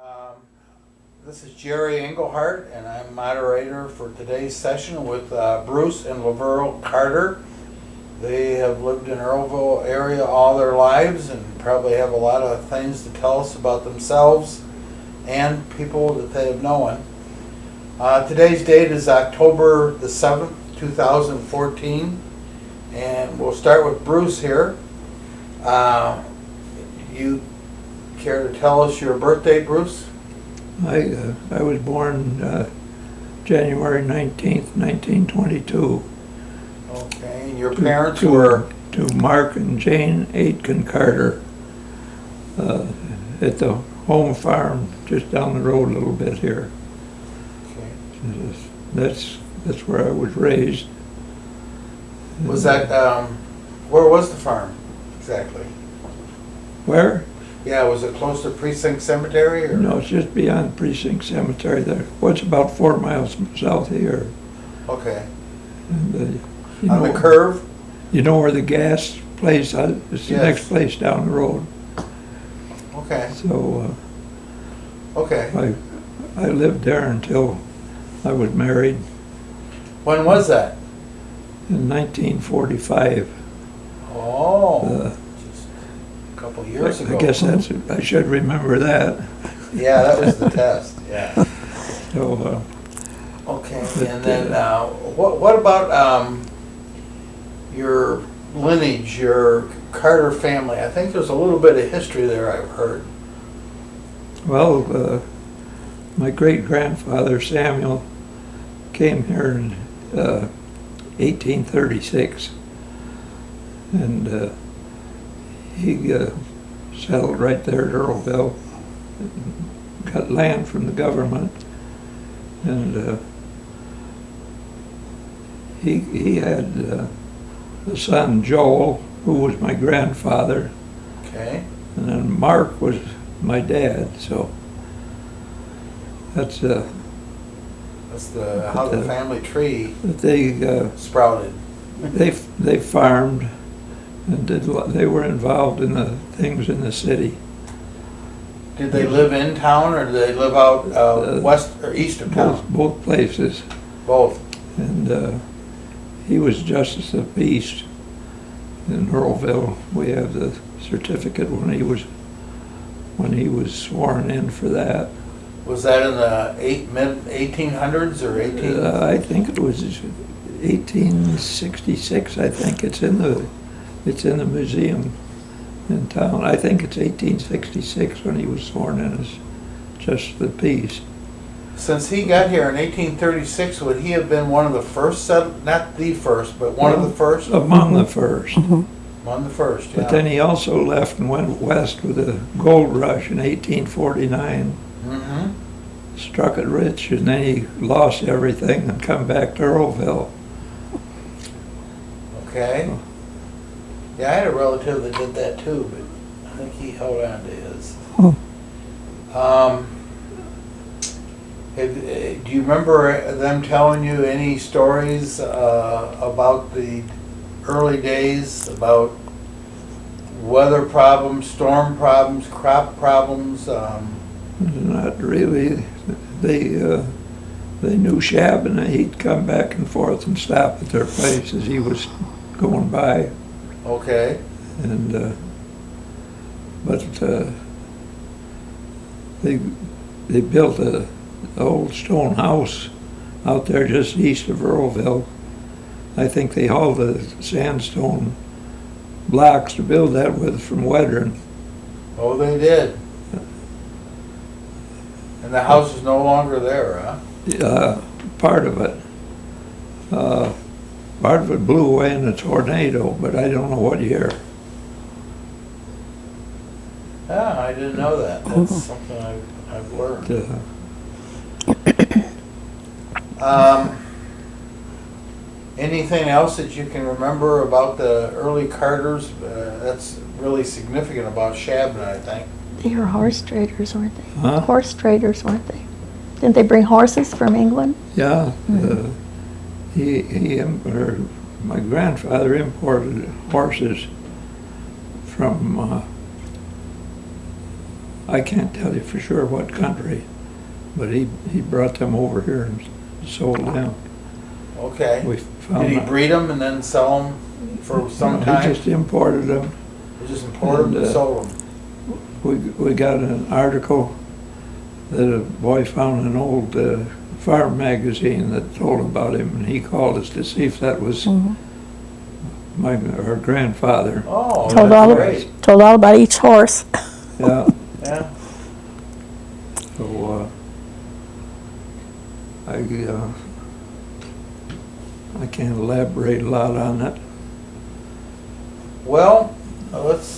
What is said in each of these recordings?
Um, This is Jerry Englehart, and I'm moderator for today's session with Bruce and LaVerle Carter. They have lived in Earlville area all their lives and probably have a lot of things to tell us about themselves and people that they have known. Today's date is October the 7th, 2014, and we'll start with Bruce here. You care to tell us your birthday, Bruce? I was born January 19th, 1922. Okay, and your parents were? To Mark and Jane Aitken Carter at the home farm just down the road a little bit here. Okay. That's where I was raised. Was that, where was the farm exactly? Where? Yeah, was it close to Precinct Cemetery? Or? No, it's just beyond Precinct Cemetery there. What's about 4 miles south of here. Okay. And, On the curve? You know where the gas place is? It's the next place down the road. Okay. So Okay. I lived there until I was married When was that? in 1945. Oh, just a couple years ago. I guess I should remember that. Yeah, that was the test, yeah. So, Okay, and then what about your lineage, your Carter family? I think there's a little bit of history there, I've heard. well, my great-grandfather Samuel came here in 1836, and he settled right there at Earlville, got land from the government, and he had a son, Joel, who was my grandfather, Okay. and then Mark was my dad. So that's How the family tree they sprouted. they farmed and they were involved in the things in the city. Did they live in town or did they live out west or east of town? Both places. Both. And he was Justice of Peace in Earlville. We have the certificate when he was sworn in for that. Was that in the mid 1800s or 18? I think it was 1866. I think it's in the museum in town. I think it's 1866 when he was sworn in as Justice of the Peace. Since he got here in 1836, would he have been one of the first not the first, but one of the first? Among the first. Among the first, yeah. But then he also left and went west with the gold rush in 1849. Mm-hmm. Struck it rich, and then he lost everything and come back to Earlville. Okay. Yeah, I had a relative that did that too, but I think he held on to his. Do you remember them telling you any stories about the early days, about weather problems, storm problems, crop problems? Not really. They knew Shab, and he'd come back and forth and stop at their place as he was going by. Okay. And but they built a old stone house out there just east of Earlville. I think they hauled the sandstone blocks to build that with from Wedren. Oh, they did. And the house is no longer there, huh? Part of it. Part of it blew away in a tornado, but I don't know what year. Ah, I didn't know that. That's something I've learned. Anything else that you can remember about the early Carters? That's really significant about Shabna, I think. They were horse traders, weren't they? Huh? Horse traders, weren't they? Didn't they bring horses from England? Yeah. My grandfather imported horses from I can't tell you for sure what country, but he brought them over here and sold them. Okay. We found Did he out- breed them and then sell them for some He time? just imported them. He just imported them and and, sold them? We got an article that a boy found in an old farm magazine that told about him, and he called us to see if that was our grandfather. Oh, Told that's all, great. told all about each horse. Yeah. Yeah. So I can't elaborate a lot on it. Well, let's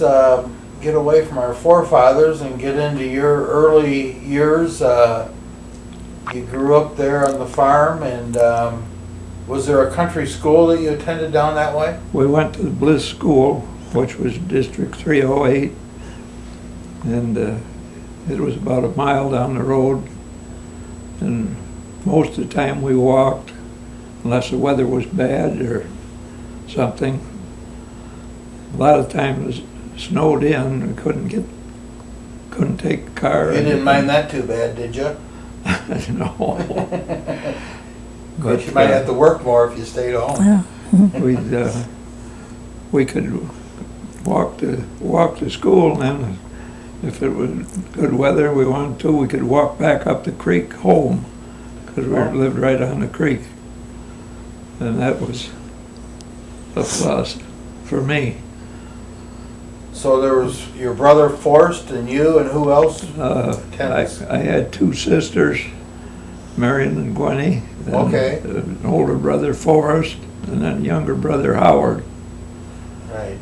get away from our forefathers and get into your early years. You grew up there on the farm, and was there a country school that you attended down that way? We went to the Bliss School, which was District 308, and it was about a mile down the road, and most of the time we walked, unless the weather was bad or something. A lot of times it snowed in, we couldn't take a car. You didn't mind that too bad, did you? No. But you might have to work more if you stayed home. Yeah. We could walk to school, and then if it was good weather we wanted to, we could walk back up the creek home, because we lived right on the creek. And that was a plus for me. So there was your brother Forrest and you, and who else? I had two sisters, Marion and Gwenny. And Okay. an older brother, Forrest, and then a younger brother, Howard. Right.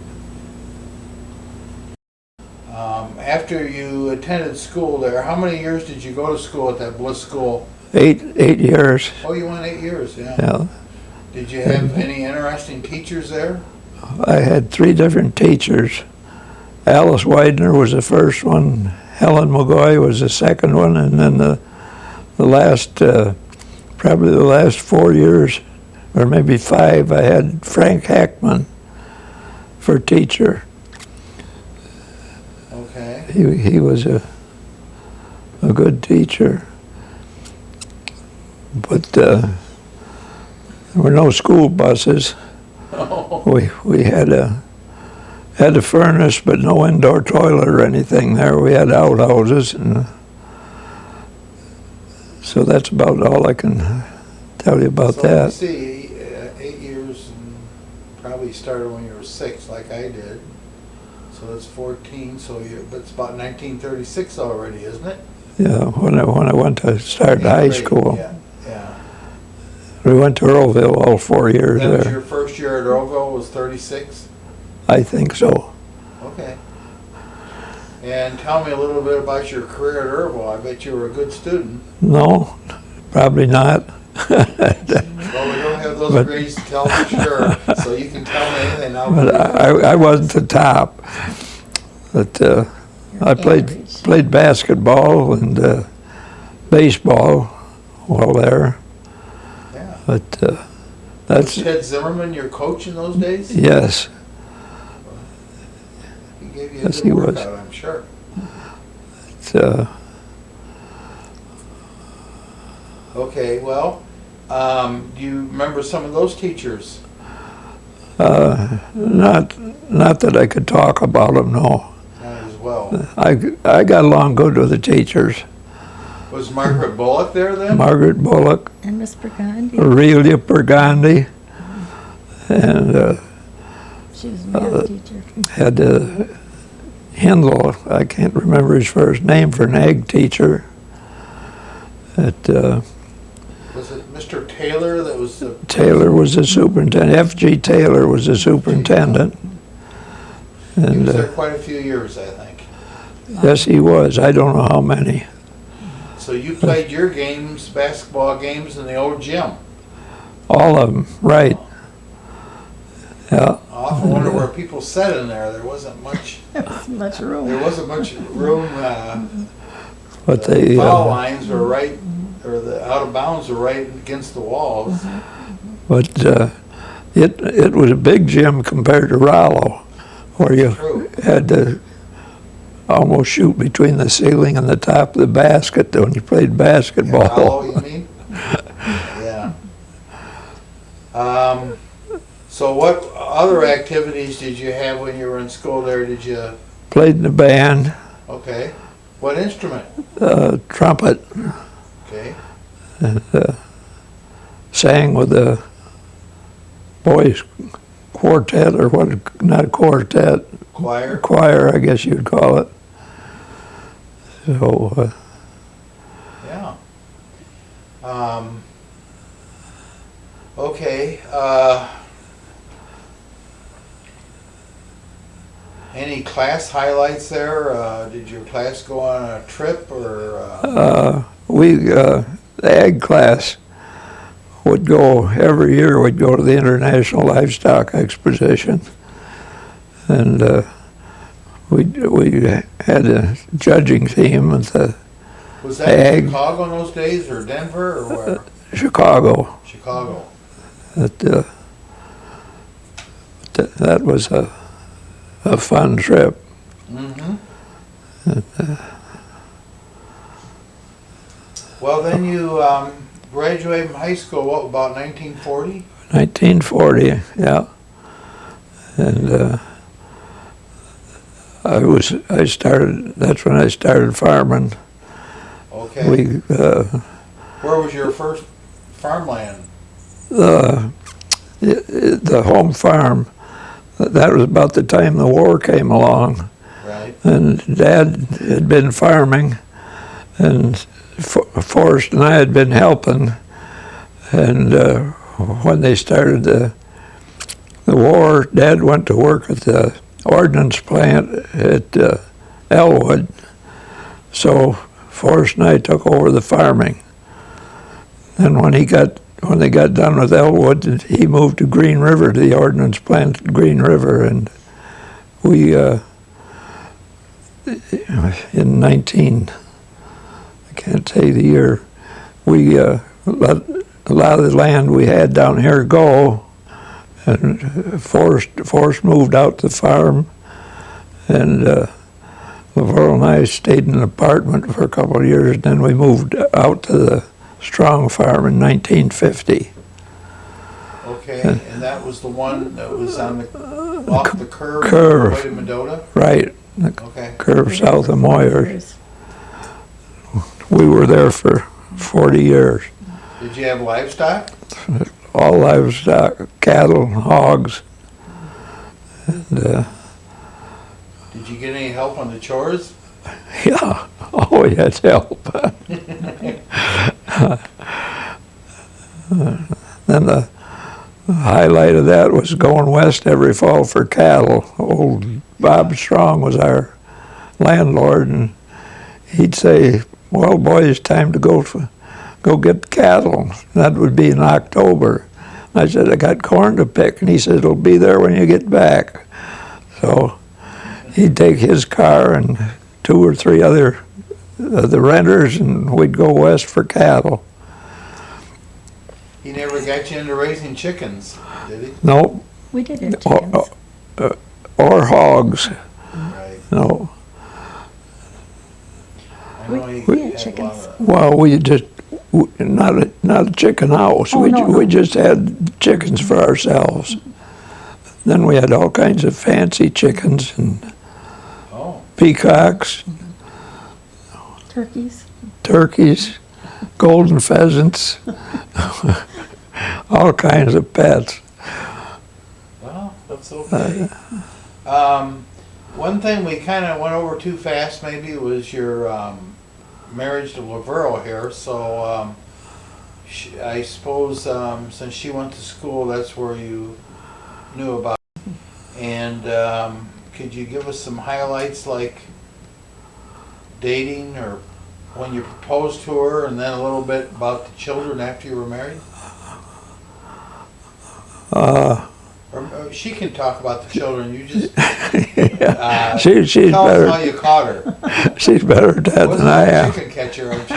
After you attended school there, how many years did you go to school at that Bliss School? 8 years. Oh, you went 8 years, yeah. Yeah. Did you have any interesting teachers there? I had 3 different teachers. Alice Widener was the first one, Helen McGoy was the second one, and then the last, probably the last 4 years, or maybe 5, I had Frank Hackman for teacher. Okay. He was a good teacher. But there were no school buses. Oh, We had a furnace, but no indoor toilet or anything there. We had outhouses, and so that's about all I can tell you about so that. let's see, 8 years, and probably started when you were 6, like I did. So that's 14. So that's about 1936 already, isn't it? Yeah, when I went to start high Grade, school, Yeah. Yeah. we went to Earlville all 4 years That was there. your first year at Earlville, was 36? I think so. Okay. And tell me a little bit about your career at Earlville. I bet you were a good student. No, probably not. Well, we don't have those But- grades to tell for sure, so you can tell me anything. I'll But believe it. I wasn't the top. But I played basketball and baseball while there. Yeah. But Was that's, Ted Zimmerman your coach in those days? yes, He gave you a Yes, good he was. workout, I'm sure. it's, Okay, well, do you remember some of those teachers? not that I could talk about them, no. Not as well. I got along good with the teachers. Was Margaret Bullock there then? Margaret Bullock, And Miss Burgundy, Aurelia Burgundy, and she was a math teacher. had Hindle, I can't remember his first name, for an ag teacher. Was it Mr. Taylor that was the... Taylor was the superintendent. F.G. Taylor was the superintendent. He And was there quite a few years, I think. yes, he was. I don't know how many. So you played your games, basketball games, in the old gym. All of them, right. Yeah, I often wonder where people sat in there. There wasn't much. Much room. There wasn't much room. but The they, foul lines were right, or the out of bounds were right against the walls. but it was a big gym compared to Rollo, where you True. had almost shoot between the ceiling and the top of the basket when you played basketball. Hollow, you mean? Yeah. So what other activities did you have when you were in school there? Did you? Played in the band, Okay. What instrument? trumpet, Okay. and sang with the boys quartet, or what, not quartet, Choir? choir, I guess you'd call it. So, Yeah. Okay. Any class highlights there? Did your class go on a trip or? the ag class would go, every year would go to the International Livestock Exposition. And we had a judging team at the Was that in ag. Chicago in those days, or Denver, or where? Chicago. Chicago. That was a fun trip. Mm-hmm. Well, then you graduated from high school, what, about 1940? 1940, yeah. And that's when I started farming. Okay. Where was your first farmland? The home farm, that was about the time the war came along. Right. And Dad had been farming, and Forrest and I had been helping. And when they started the war, Dad went to work at the ordnance plant at Elwood. So Forrest and I took over the farming. And when they got done with Elwood, he moved to Green River, to the ordnance plant at Green River, and we in 19, I can't say the year, we let a lot of the land we had down here go, and Forrest moved out to the farm, and LaVerle and I stayed in an apartment for a couple of years, and then we moved out to the Strong Farm in 1950. Okay, and that was the one that was on the off the curve. Curve. Way to Mendota? Right, the Okay. curve south of Moyers. We were there for 40 years. Did you have livestock? All livestock, cattle, hogs. And Did you get any help on the chores? yeah, always help. Then the highlight of that was going west every fall for cattle. Old Bob Strong was our landlord, and he'd say, "Well, boys, time to go get cattle." That would be in October. I said, "I got corn to pick," and he said, "It'll be there when you get back." So he'd take his car and 2 or 3 other the renters, and we'd go west for cattle. He never got you into raising chickens, did he? No, We did have chickens. or hogs. Right. No. I know he We had had a lot chickens. of- Well, we just not a chicken house. Oh, no. We just had chickens for ourselves. Then we had all kinds of fancy chickens and Oh, peacocks, Turkeys. turkeys, golden pheasants, all kinds of pets. well, that's okay. One thing we kind of went over too fast maybe was your marriage to LaVerle here. So I suppose since she went to school, that's where you knew about it. And could you give us some highlights, like dating or when you proposed to her, and then a little bit about the children after you were married? Or she can talk about the children. You just Yeah. She's tell better. us how you caught her. She's better at that than I am. Chicken catcher, aren't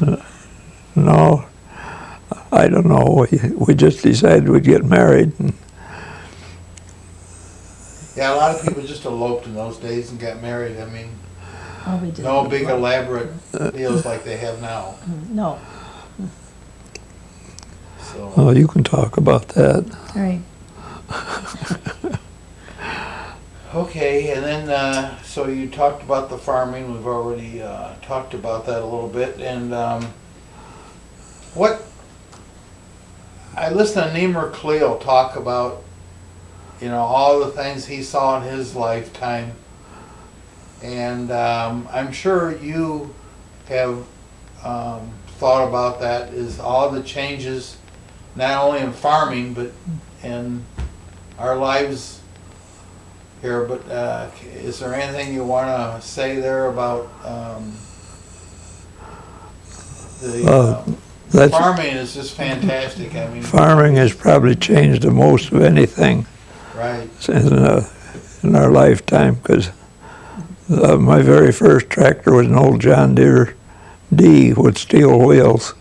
you? No, I don't know. We just decided we'd get married. And Yeah, a lot of people just eloped in those days and got married. I mean, Oh, we did. no big elaborate deals like they have now. No, So, Oh, you can talk about that. all right. okay, and then, so you talked about the farming. We've already talked about that a little bit. And I listened to Nemur Cleo talk about, all the things he saw in his lifetime. And I'm sure you have thought about that, is all the changes, not only in farming, but in our lives here. But is there anything you want to say there about That's, farming is just fantastic. I mean, farming has probably changed the most of anything right. in our lifetime, because my very first tractor was an old John Deere D with steel wheels.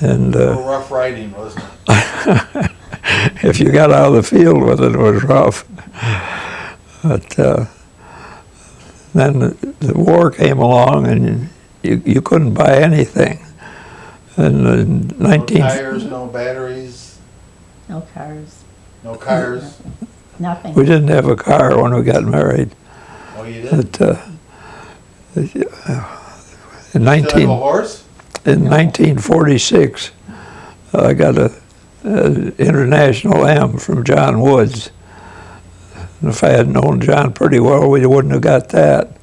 And A little rough riding, wasn't it? if you got out of the field with it, it was rough. But then the war came along, and you couldn't buy anything. And No tires, no batteries, No cars, no cars. nothing. we didn't have a car when we got married. Oh, you did? But, in Still have a horse? In 1946, I got a International M from John Woods. And if I had known John pretty well, we wouldn't have got that,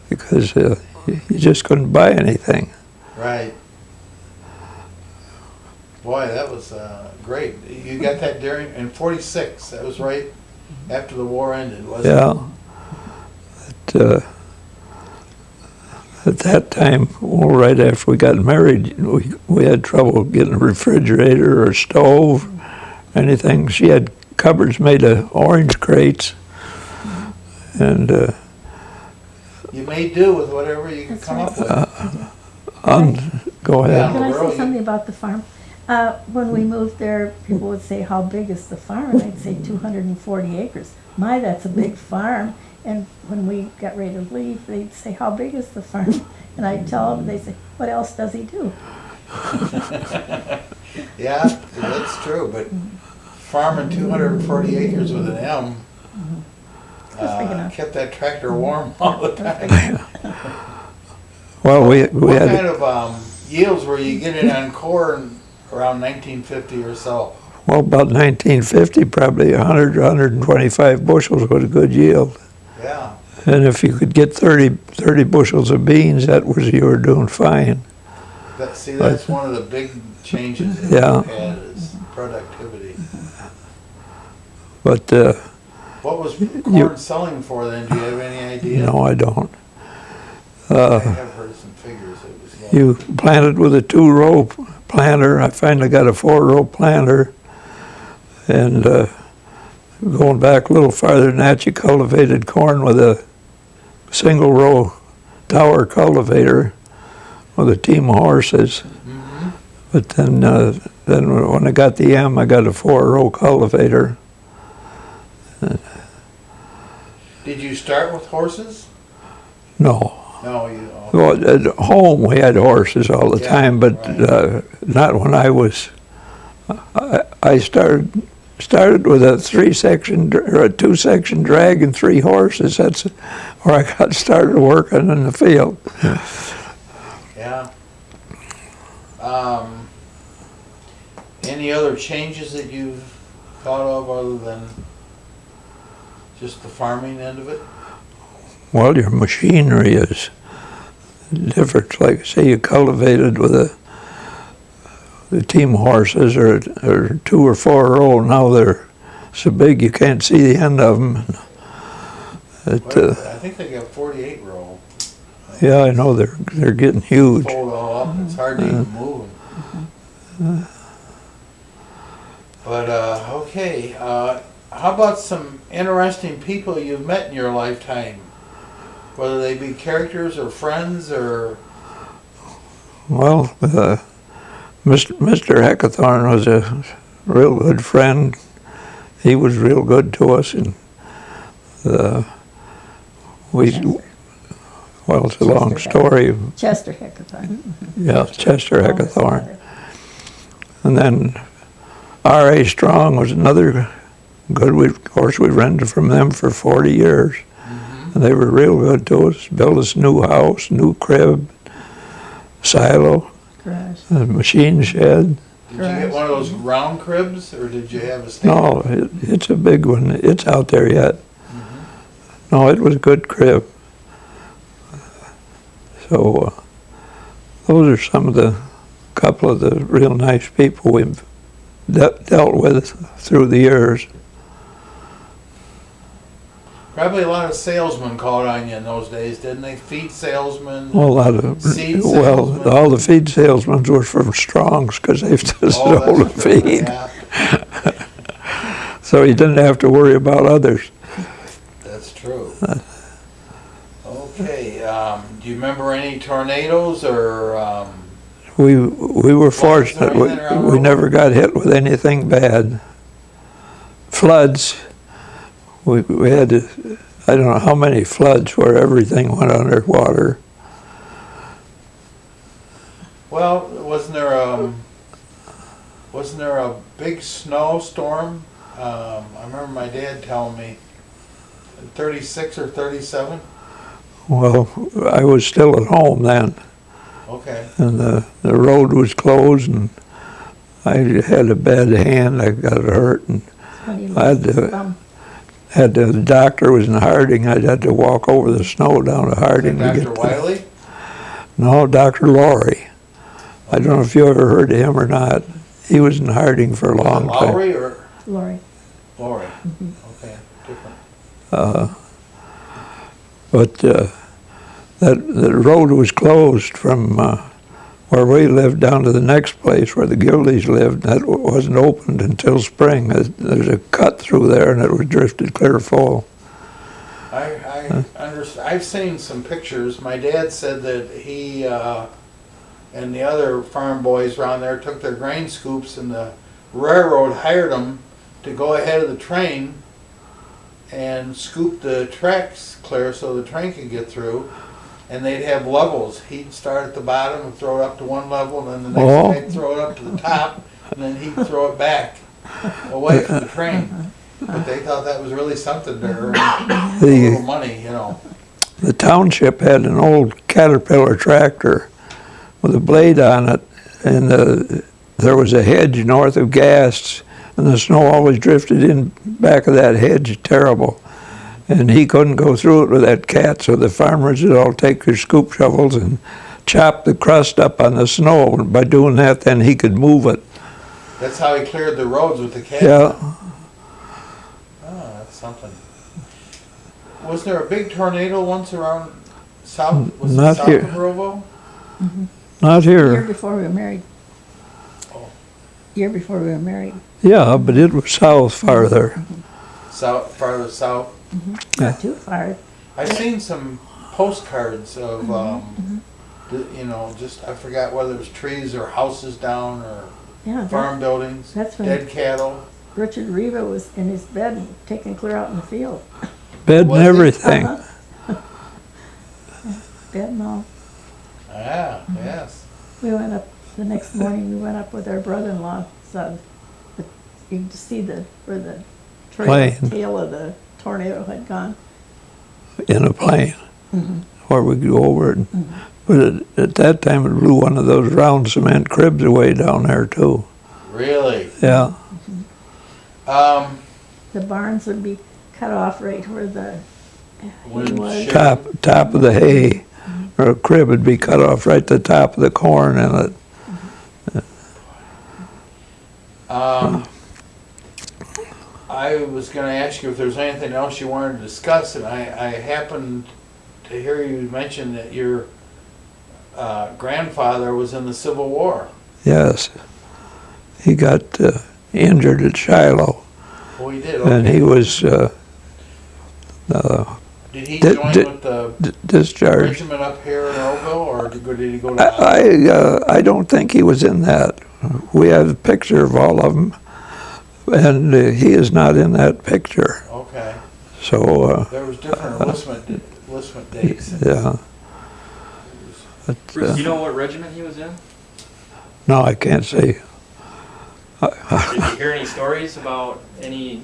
because you just couldn't buy anything. Right. Boy, that was great. You got that in 46. That was right after the war ended, wasn't it? Yeah. At that time, well, right after we got married, we had trouble getting a refrigerator or a stove, anything. She had cupboards made of orange crates, and You made do with whatever you could That's come right. up with. go ahead. Can I LaVerle, say something about the farm? When we moved there, people would say, how big is the farm? And I'd say 240 acres. My, that's a big farm. And when we got ready to leave, they'd say, how big is the farm? And I'd tell them, they'd say, what else does he do? Yeah, that's true, but farming 240 acres with an M That's big enough. kept that tractor warm all the That's time. big enough. Well, we What had kind of yields were you getting on corn around 1950 or so? well, about 1950, probably 100, 125 bushels was a good yield. Yeah, And if you could get 30 bushels of beans, you were doing fine. that's one of the big changes that Yeah. we've had is productivity. But What was corn selling for then? Do you have any idea? no, I don't. I have heard some figures. It was low. You planted with a 2-row planter. I finally got a 4-row planter. And going back a little farther than that, you cultivated corn with a single-row tower cultivator with a team of horses. Mhm. But then when I got the M, I got a 4-row cultivator. Did you start with horses? No. No, you. Well, at home we had horses all the Yeah, time, but right. not when I was. I started with a 3-section or a 2-section drag and 3 horses. That's where I got started working in the field. Yeah. Any other changes that you've thought of other than just the farming end of it? Well, your machinery is different. Like, say you cultivated with a team of horses or 2 or 4-row. Now they're so big you can't see the end of them. Well, I think they got 48 row. Yeah, I know they're getting huge. Fold all up. It's hard to even move them. But okay, how about some interesting people you've met in your lifetime? Whether they be characters or friends or. Well, Mr. Heckathorn was a real good friend. He was real good to us, and We, well, it's a long story. Chester Hickathorn. Yeah, Chester Hickathorn. Father. And then R.A. Strong was another good. Of course, we rented from them for 40 years. And they were real good to us. Built us new house, new crib, silo, Garage. a machine shed. Did you get one of those round cribs, or did you have a stand? No, it's a big one. It's out there yet. No, it was a good crib. So those are some of the couple of the real nice people we've dealt with through the years. Probably a lot of salesmen called on you in those days, didn't they? Feed salesmen. Well, a lot of Seed well, salesmen. all the feed salesmen were from Strong's because they just Oh, sold the that's true, feed, yeah, so you didn't have to worry about others. that's true. Okay, do you remember any tornadoes or, We were fortunate. anything around We never got hit with anything bad. Floods. We had to, I don't know how many floods where everything went underwater. well, wasn't there a big snowstorm? I remember my dad telling me, 36 or 37? Well, I was still at home then, Okay, and the road was closed, and I had a bad hand. I got it hurt, and When he I had lost his to- thumb. the doctor was in Harding. I'd had to walk over the snow down to is Harding that to Dr. get Wiley? No, Dr. Laurie. I don't know if you ever heard of him or not. He was in Harding for a Was it long time. Lowry or Lori. Lowry? Okay, different. But that the road was closed from where we lived down to the next place where the Gildies lived. That wasn't opened until spring. There's a cut through there, and it was drifted clear full. I've seen some pictures. My dad said that he and the other farm boys around there took their grain scoops, and the railroad hired them to go ahead of the train and scoop the tracks clear so the train could get through. And they'd have levels. He'd start at the bottom and throw it up to one level, and then the next Oh. guy would throw it up to the top, and then he'd throw it back away from the train. But they thought that was really something to earn a little money, you know. The township had an old Caterpillar tractor with a blade on it, and there was a hedge north of gas, and the snow always drifted in back of that hedge, terrible. And he couldn't go through it with that cat, so the farmers would all take their scoop shovels and chop the crust up on the snow. And by doing that, then he could move it. That's how he cleared the roads with the cat. Yeah, Oh, that's something. Was there a big tornado once around south? Was it Not south here. of Earlville? not Year here. before we were married. Oh. Year before we were married. Yeah, but it was south farther. South, farther south. Not too far. I've seen some postcards of, you know, just I forgot whether it was trees or houses down or Yeah, farm buildings, that's when dead cattle. Richard Riva was in his bed and taken clear out in the field. Bed Was and he? everything. Bed and all. Ah, yes. We went up, the next morning, we went up with our brother-in-law, so you could see where the Plane. tail of the tornado had gone. In a plane, where we could go over it. But at that time, it blew one of those round cement cribs away down there too. Really? Yeah, The barns would be cut off right where the hay Wooden was. shed. top of the hay, or a crib would be cut off right at the top of the corn in it. I was going to ask you if there's anything else you wanted to discuss, and I happened to hear you mention that your grandfather was in the Civil War. Yes, he got injured at Shiloh, Oh, he did. and Okay. he was Did he did- join did- with the discharged. regiment up here in Earlville, or did he go to? I don't think he was in that. We have a picture of all of them, and he is not in that picture. Okay. So, There was different enlistment dates. yeah. But, Bruce, do you know what regiment he was in? no, I can't say. Did you hear any stories about any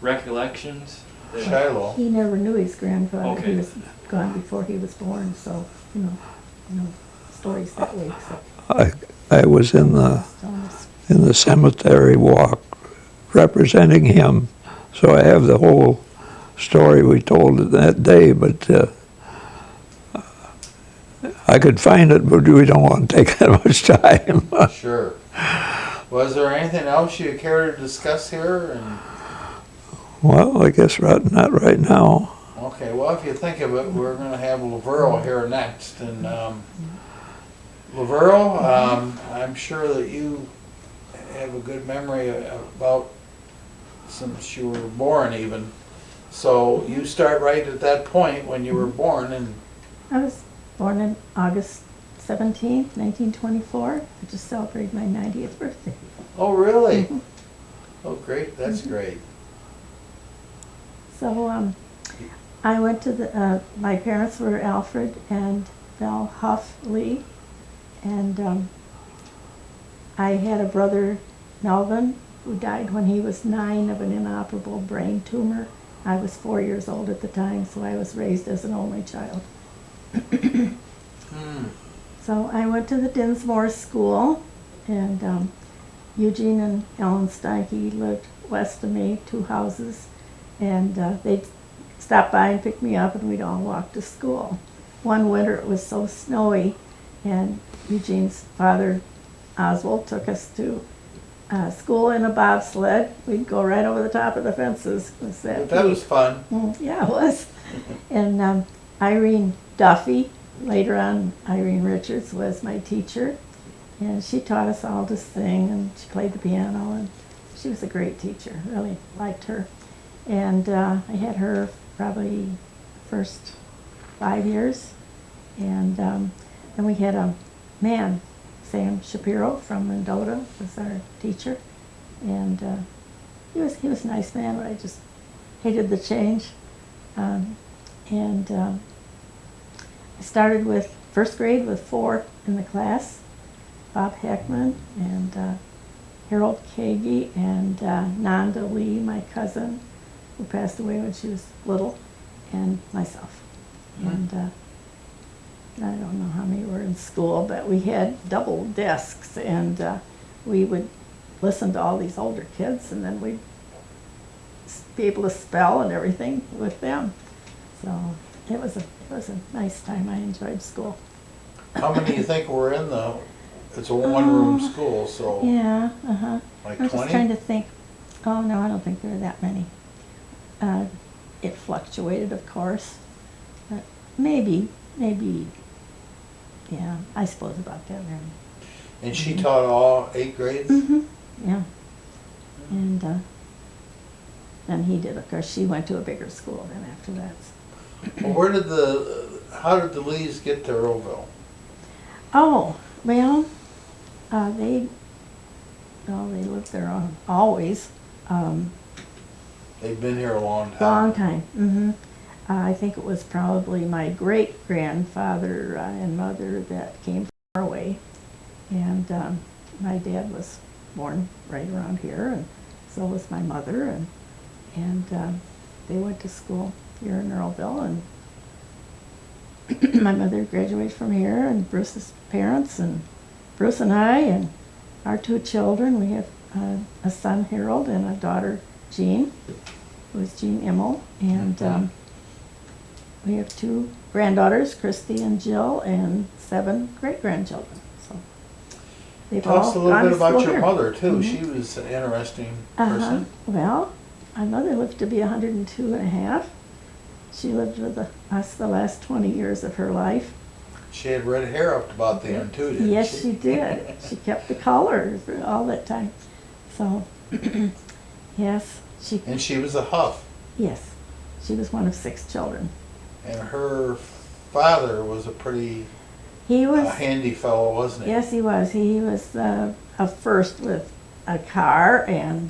recollections? Shiloh. He never knew his grandfather. Okay. He was gone before he was born, so, no stories that week, so. I was in the cemetery walk representing him, so I have the whole story we told that day, but I could find it, but we don't want to take that much time. Sure. Was there anything else you care to discuss here? And Well, I guess not right now. okay, well, if you think of it, we're going to have LaVerle here next. And LaVerle, I'm sure that you have a good memory about since you were born even. So you start right at that point when you were born. And I was born in August 17th, 1924. I just celebrated my 90th birthday. oh, really? Mhm. Oh, great. That's great. So I went to my parents were Alfred and Val Huff Lee, and I had a brother, Melvin, who died when he was 9 of an inoperable brain tumor. I was 4 years old at the time, so I was raised as an only child. So I went to the Dinsmore School, and Eugene and Ellen Steinke lived west of me, 2 houses, and they'd stop by and pick me up, and we'd all walk to school. One winter it was so snowy, and Eugene's father, Oswald, took us to school in a bobsled. We'd go right over the top of the fences. It was That was fun. yeah, it was. And Irene Duffy, later on Irene Richards, was my teacher. And she taught us all to sing, and she played the piano, and she was a great teacher. Really liked her. And I had her probably first 5 years. And then we had a man, Sam Shapiro from Mendota, was our teacher. And he was a nice man, but I just hated the change. I started with first grade with 4 in the class. Bob Heckman and Harold Kagi and Nanda Lee, my cousin, who passed away when she was little, and myself. And I don't know how many were in school, but we had double desks, and we would listen to all these older kids, and then we'd be able to spell and everything with them. So it was a nice time. I enjoyed school. How many do you think were in it's a one-room school, so Yeah, like I'm 20? just trying to think. Oh, no, I don't think there were that many. It fluctuated, of course. But maybe, yeah, I suppose about that many. And she taught all 8 grades? Yeah. And then he did, of course. She went to a bigger school then after that. Well, how did the Lees get to Earlville? Oh, well, they lived there always. They've been here a long time. Long time. I think it was probably my great-grandfather and mother that came from our way. And my dad was born right around here, and so was my mother. And they went to school here in Earlville. And my mother graduated from here, and Bruce's parents, and Bruce and I, and our 2 children. We have a son, Harold, and a daughter, Jean, who is Jean Immel. And we have 2 granddaughters, Christy and Jill, and 7 great-grandchildren. So they've Tell us a all little gone bit to about school your here. mother, too. She was an interesting person. Well, my mother lived to be 102 and a half. She lived with us the last 20 years of her life. She had red hair up to about the end, too, didn't Yes, she did. She kept the color for all that time. So, yes, And she was a Huff. yes, she was one of 6 children. And her father was a pretty He was, handy fellow, wasn't he? yes, he was. He was a first with a car, and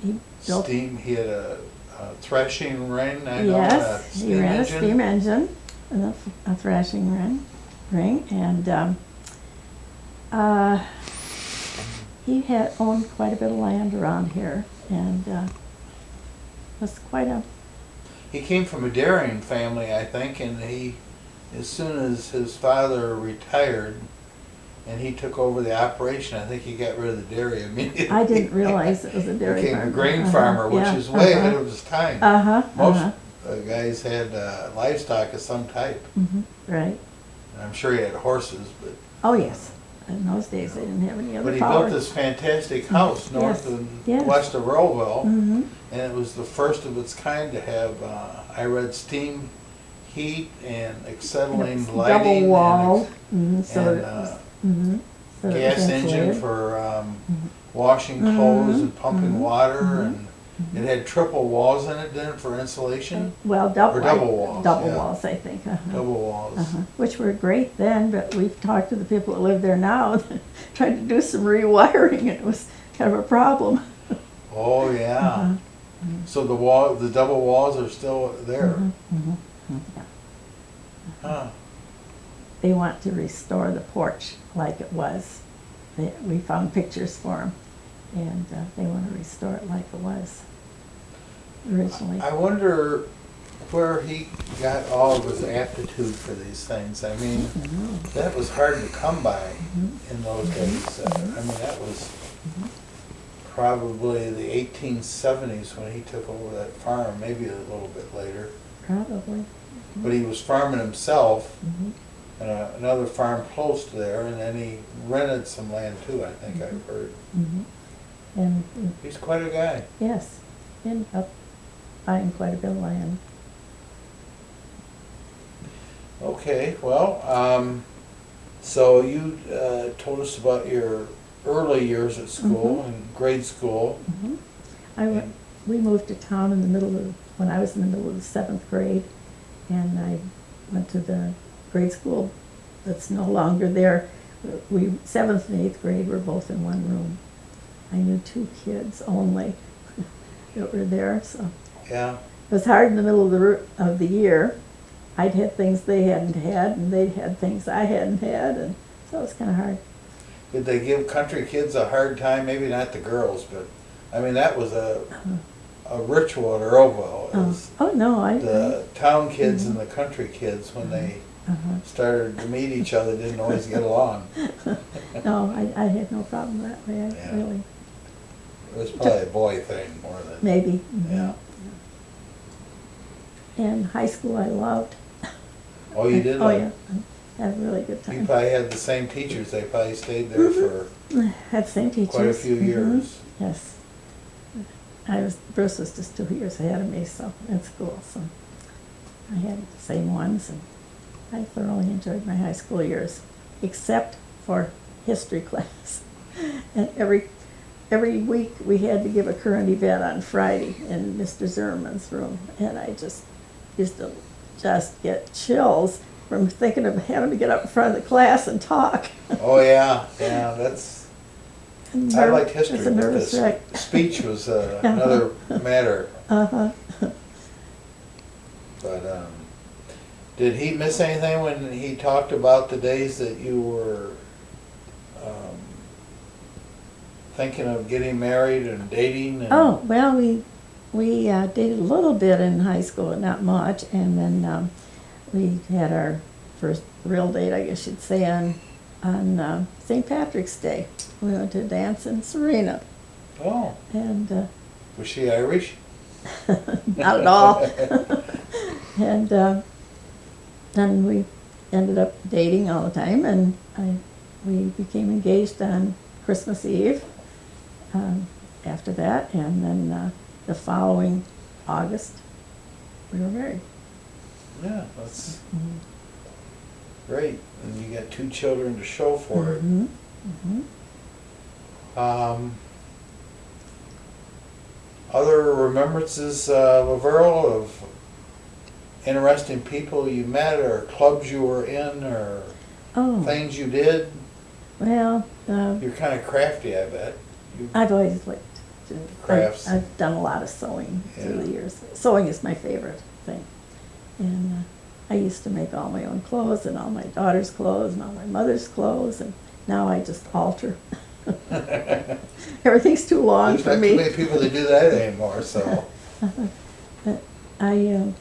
he built. He had a threshing ring, I know, Yes, he steam ran a engine. steam engine, and a thrashing ring, and he had owned quite a bit of land around here, and was quite a, He came from a dairying family, I think, and as soon as his father retired and he took over the operation, I think he got rid of the dairy immediately. I didn't realize it was a dairy Became farm. a grain Uh-huh, farmer, which yeah, is way uh-huh. ahead of his time. Uh-huh, Most guys had livestock of some type. right. And I'm sure he had horses, but Oh, yes. In those days, they didn't have any other but he power. built this fantastic house north Yes, and yes. west of Earlville, Mm-hmm, and it was the first of its kind to have, I read, steam heat and acetylene double lighting walled, so and, that it was, so that it was gas engine insulated. for washing clothes and pumping water, and it had triple walls in it then for insulation, Well, double. or double walls, Double yeah. walls, I think. double walls. Which were great then, but we've talked to the people that live there now, that tried to do some rewiring, and it was kind of a problem. Oh yeah. So the double walls are still there. Huh. They want to restore the porch like it was. We found pictures for them, and they want to restore it like it was originally. I wonder where he got all of his aptitude for these things. I mean, that was hard to come by in those days. I mean, that was probably the 1870s when he took over that farm, maybe a little bit later. Probably. But he was farming himself and another farm close to there, and then he rented some land too, I think I've heard. And He's quite a guy. yes, ended up buying quite a bit of land. Okay, well, so you told us about your early years at school and grade school. We moved to town in the middle of, when I was in the middle of the 7th grade, and I went to the grade school that's no longer there. 7th and 8th grade were both in one room. I knew 2 kids only that were there, so Yeah. it was hard in the middle of the year. I'd had things they hadn't had, and they'd had things I hadn't had, and so it was kind of hard. Did they give country kids a hard time? Maybe not the girls, but I mean that was a ritual at Earlville. Is Oh, no, the town kids and the country kids, when they started to meet each other, didn't always get along. no, I had no problem that way, Yeah. really. It was probably a boy thing more than Maybe. yeah. And high school I loved. Oh, you did. Oh, like- yeah, I had a really good You time. probably had the same teachers. They probably stayed there for Had the same teachers. quite a few years. Yes. Bruce was just 2 years ahead of me, so, in school, so I had the same ones, and I thoroughly enjoyed my high school years, except for history class. And every week, we had to give a current event on Friday in Mr. Zimmerman's room, and I just used to just get chills from thinking of having to get up in front of the class and talk. Oh yeah, yeah. That's. I liked history, It's a but nervous the wreck. speech was another matter. Uh-huh. But did he miss anything when he talked about the days that you were thinking of getting married and dating? And Oh, well, we dated a little bit in high school, not much, and then we had our first real date, I guess you'd say, on St. Patrick's Day. We went to a dance in Serena, Oh, and was she Irish? not at all. And then we ended up dating all the time, and we became engaged on Christmas Eve after that, and then the following August, we were married. Yeah, that's great. And you got 2 children to show for it. Other remembrances, LaVerle, of interesting people you met, or clubs you were in, or Oh, things you did? well, You're kind of crafty, I bet. I've always liked Crafts. I've done a lot of sewing through Yeah. the years. Sewing is my favorite thing. And I used to make all my own clothes and all my daughter's clothes and all my mother's clothes, and now I just alter. Everything's too long There's for not too me. many people that do that anymore, so. But I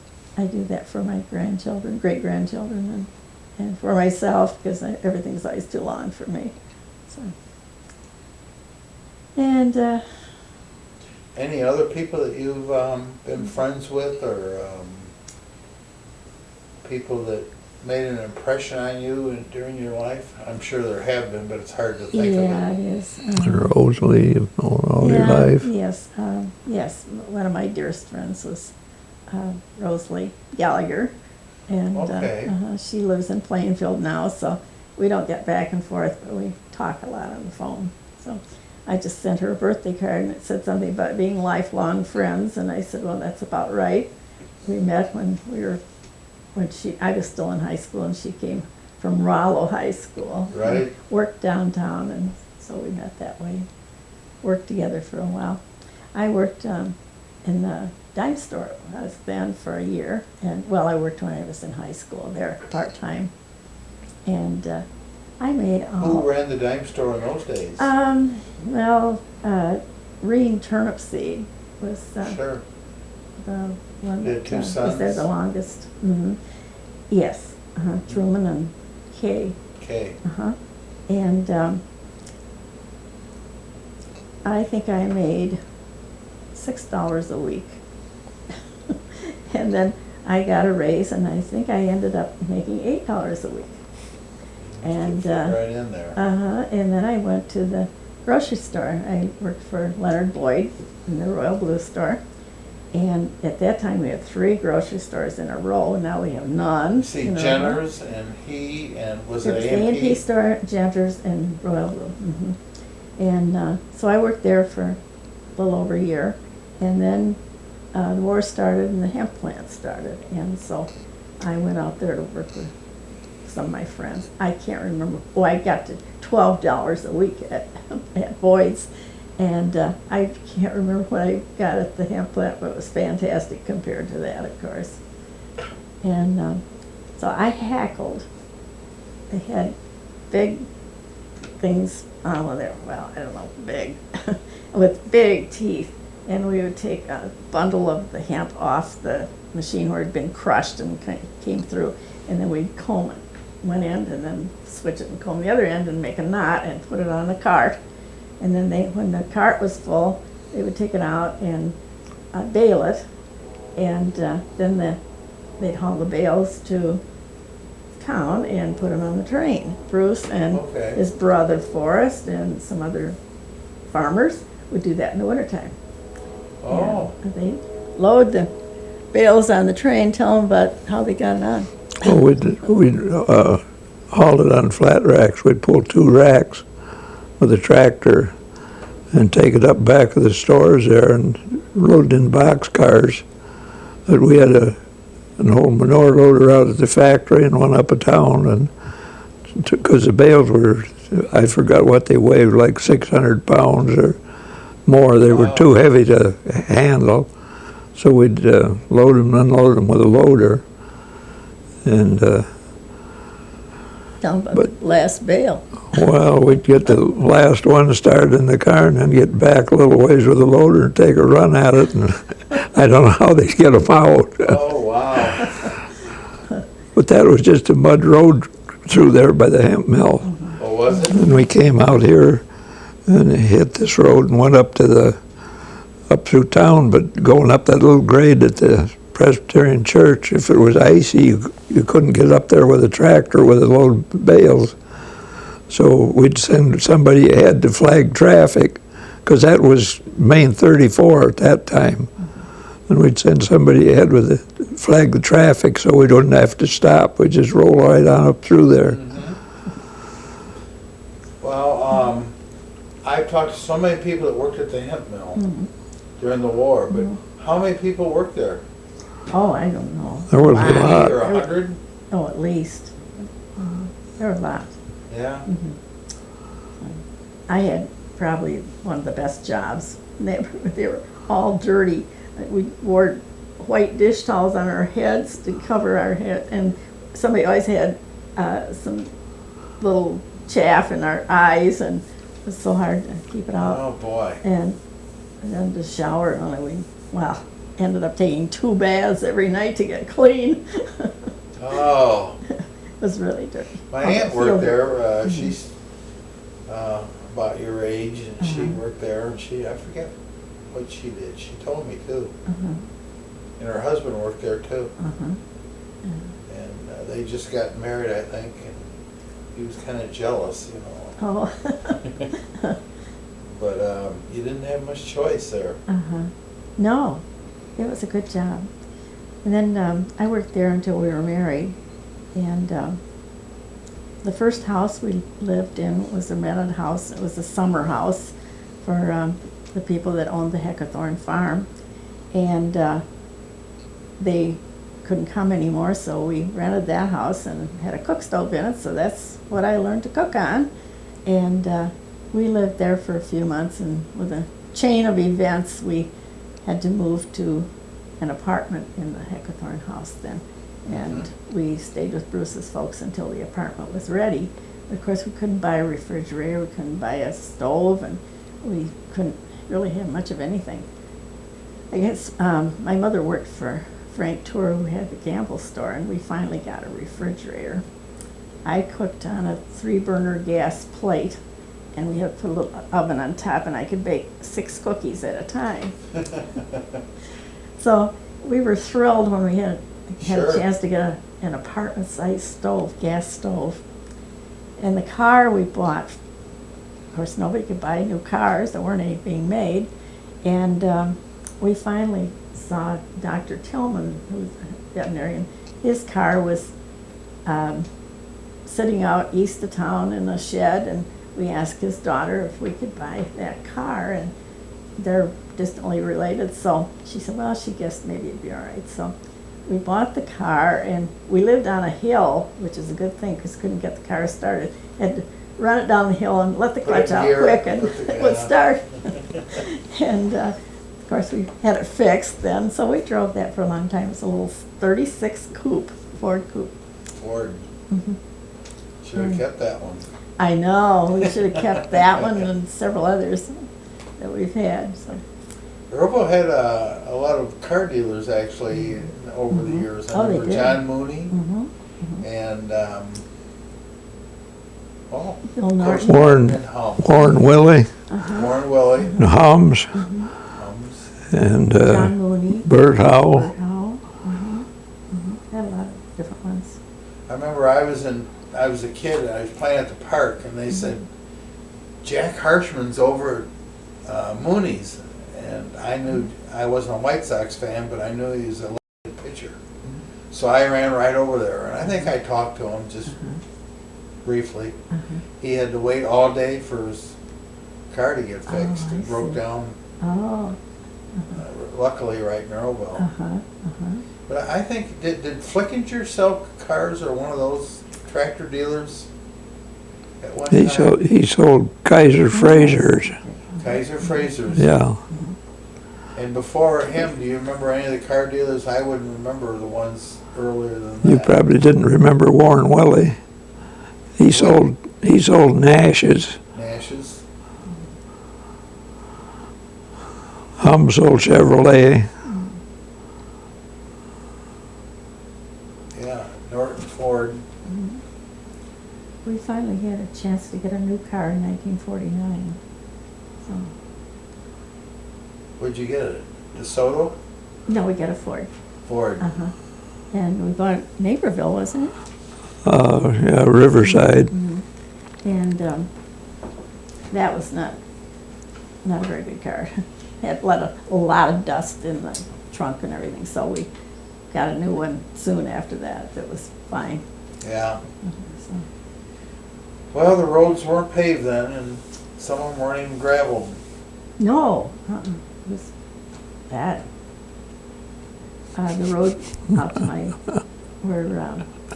do that for my grandchildren, great-grandchildren, and for myself, because everything's always too long for me. So. And Any other people that you've been friends with, or people that made an impression on you during your life? I'm sure there have been, but it's hard to think yeah, of it it. is. Rosalie, you know, all your Yeah, life. Yes, yes. One of my dearest friends was Rosalie Gallagher, and Okay. she lives in Plainfield now, so we don't get back and forth, but we talk a lot on the phone. So I just sent her a birthday card, and it said something about being lifelong friends, and I said, well, that's about right. We met when I was still in high school, and she came from Rollo High School. Right. And worked downtown, and so we met that way. Worked together for a while. I worked in the dime store. I was then for a year, and I worked when I was in high school there, part-time. And I made all... Who ran the dime store in those days? Reen Turnipseed was Sure. the one They had that two was there sons? the longest. Yes, Truman and Kay. Okay. And I think I made $6 a week. And then I got a raise, and I think I ended up making $8 a week. And Right in there. and then I went to the grocery store. I worked for Leonard Boyd in the Royal Blue Store. And at that time, we had 3 grocery stores in a row. Now we have none. See, in a row. Jenner's and was It it was the A&P A&P? store, Janters, and Royal Blue. And so I worked there for a little over a year. And then the war started and the hemp plant started. And so I went out there to work with some of my friends. I can't remember. Oh, I got to $12 a week at Boyd's. And I can't remember what I got at the hemp plant, but it was fantastic compared to that, of course. And so I hackled. They had big things on there. Well, I don't know, big, with big teeth. And we would take a bundle of the hemp off the machine where it had been crushed and came through, and then we'd comb it one end and then switch it and comb the other end and make a knot and put it on the cart. And then when the cart was full, they would take it out and bale it, and then they'd haul the bales to town and put them on the train. Bruce and Okay. his brother Forrest and some other farmers would do that in the wintertime. Oh, And they'd load the bales on the train, tell them about how they got it on. Well, we'd haul it on flat racks. We'd pull 2 racks with a tractor and take it up back of the stores there and load it in box cars. But we had an old manure loader out at the factory and one up at town, and because the bales were, I forgot what they weighed, like 600 pounds or more. They were Wow. too heavy to handle, so we'd load them and unload them with a loader. And Tell them about But- the last bale. well, we'd get the last one started in the car and then get back a little ways with the loader and take a run at it. And I don't know how they'd get them out. oh, wow. But that was just a mud road through there by the hemp mill. Oh, was it? And we came out here and hit this road and went up through town, but going up that little grade at the Presbyterian Church, if it was icy, you couldn't get up there with a tractor with a load of bales. So we'd send somebody ahead to flag traffic, because that was Main 34 at that time. And we'd send somebody ahead with flag the traffic so we wouldn't have to stop. We'd just roll right on up through there. Well, I've talked to so many people that worked at the hemp mill during the war, but how many people worked there? Oh, I don't know. There was a 50 lot. or 100? Oh, at least. There were a lot. Yeah. I had probably one of the best jobs And they were all dirty. We wore white dish towels on our heads to cover our head, and somebody always had some little chaff in our eyes, and it was so hard to keep it out. Oh, boy. And then to shower, ended up taking 2 baths every night to get clean. Oh. It was really dirty. My On the aunt worked field. there. She's about your age, and she worked there, and I forget what she did. She told me too. And her husband worked there too. And they just got married, I think, and he was kind of jealous, you know. Oh. But you didn't have much choice there. No, it was a good job. And then I worked there until we were married. And the first house we lived in was a rented house. It was a summer house for the people that owned the Heckathorn farm. And they couldn't come anymore, so we rented that house and had a cook stove in it, so that's what I learned to cook on. And we lived there for a few months, and with a chain of events, we had to move to an apartment in the Heckathorn house then. And we stayed with Bruce's folks until the apartment was ready. Of course, we couldn't buy a refrigerator, we couldn't buy a stove, and we couldn't really have much of anything. I guess my mother worked for Frank Tour, who had the Gamble store, and we finally got a refrigerator. I cooked on a 3-burner gas plate, and we had to put a little oven on top, and I could bake 6 cookies at a time. So we were thrilled when we had Sure. a chance to get an apartment-sized stove, gas stove. And the car we bought, of course, nobody could buy new cars. There weren't any being made. And we finally saw Dr. Tillman, who's a veterinarian. His car was sitting out east of town in a shed, and we asked his daughter if we could buy that car, and they're distantly related. So she said, well, she guessed maybe it'd be all right. So we bought the car, and we lived on a hill, which is a good thing because couldn't get the car started. Had to run it down the hill and let the Put it clutch in out gear, quick, and put the- it would yeah. start. And of course, we had it fixed then, so we drove that for a long time. It's a little 36 coupe, Ford coupe. Ford. Should have kept that one. I know, we should have kept that one and several others that we've had. So. Earlville had a lot of car dealers actually over the years. I Oh, they remember did. John Mooney Mm-hmm. and Bill of course, Norton. Warren, and Hum. Warren Willie, Warren Willie, and Hums, Hums. and John Mooney. Bert Howe. Bert Howe. Had a lot of different ones. I remember I was a kid and I was playing at the park and they said, Jack Harshman's over at Mooney's. And I knew, I wasn't a White Sox fan, but I knew he was a left pitcher. So I ran right over there, and I think I talked to him just briefly. He had to wait all day for his car to get fixed. I It broke see. down, Oh. luckily right in Earlville. But I think, did Flickinger sell cars or one of those tractor dealers at one time? He sold Kaiser Frazier's. Kaiser Frazier's. Yeah. And before him, do you remember any of the car dealers? I wouldn't remember the ones earlier than that. You probably didn't remember Warren Willie. He sold Nash's. Nash's. Hum sold Chevrolet. Yeah, Norton Ford. We finally had a chance to get a new car in 1949. So, Where'd you get it? DeSoto? no, we got a Ford. Ford. And we bought it in Naperville, wasn't it? Yeah, Riverside. And that was not a very good car. Had a lot of dust in the trunk and everything, so we got a new one soon after that. That was fine. Yeah. So, Well, the roads weren't paved then, and some of them weren't even gravel. no, it was bad. The road out to where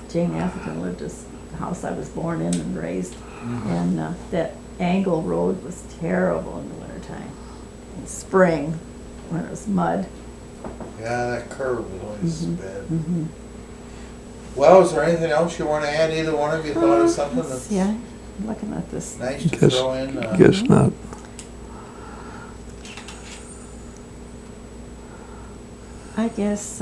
Jane Atherton lived is the house I was born in and raised. And that angle road was terrible in the wintertime. in spring when it was mud. Yeah, that curve was always bad. Mm-hmm. Well, is there anything else you want to add? Either one of you thought of something Let's that's see, I'm looking at this. nice to Guess- throw in? Guess not. I guess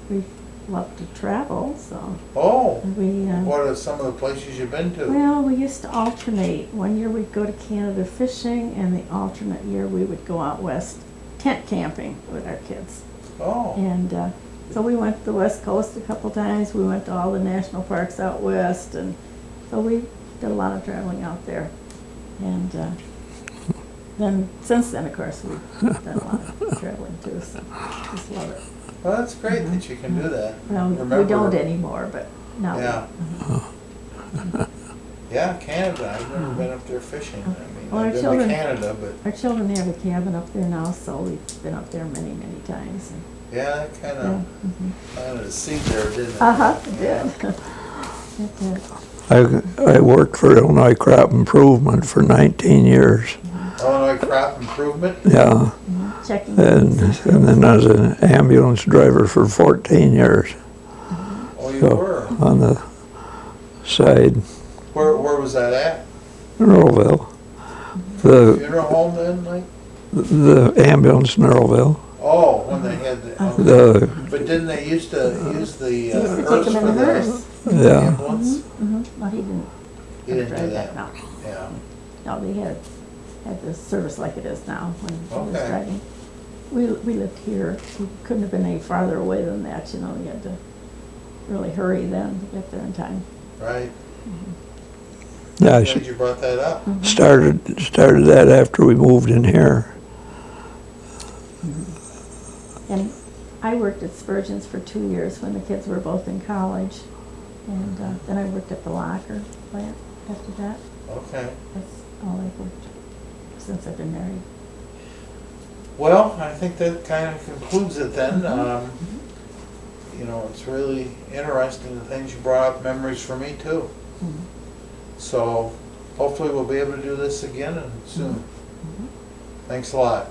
we love to travel, so Oh, we. what are some of the places you've been to? Well, we used to alternate. One year we'd go to Canada fishing, and the alternate year we would go out west tent camping with our kids. Oh, And so we went to the West Coast a couple times. We went to all the national parks out west, and so we did a lot of traveling out there. And then since then, of course, we've done a lot of traveling too. So just love it. well, that's great that you can do that. Well, we Remember- don't anymore, but now. Yeah. Yeah, Canada. I've never been up there fishing. I mean, Well, our I've been to children- Canada, but Our children have a cabin up there now, so we've been up there many, many times. And, yeah, that kind yeah, of planted a seed there, didn't it? it did. It did. I worked for Illinois Crop Improvement for 19 years. Illinois Crop Improvement? Yeah, Checking. and then I was an ambulance driver for 14 years Oh, you So- were? on the side, Where was that at? in Earlville. The Funeral home then, like? ambulance in Earlville. Oh, when they had the, The but didn't they used to use the Used to take hearse them in for the the hearse. yeah, ambulance? Well, he didn't. He didn't do drive that. No, Yeah. no, they had the service like it is now when he was Okay. driving. We lived here. We couldn't have been any farther away than that. You know, you had to really hurry then to get there in time. Right. yeah. I Glad you brought that up. started that after we moved in here. And I worked at Spurgeon's for 2 years when the kids were both in college. And then I worked at the locker plant after that. Okay. That's all I've worked since I've been married. Well, I think that kind of concludes it then. You know, it's really interesting, the things you brought up, memories for me too. Mhm. So hopefully we'll be able to do this again and soon. Thanks a lot.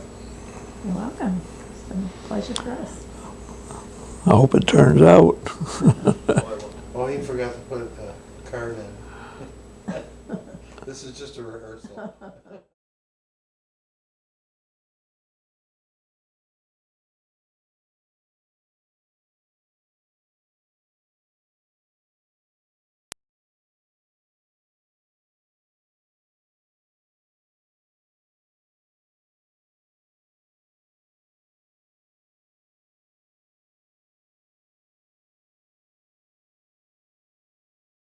You're welcome. It's been a pleasure for us. I hope it turns out. Oh, he forgot to put the card in. This is just a rehearsal.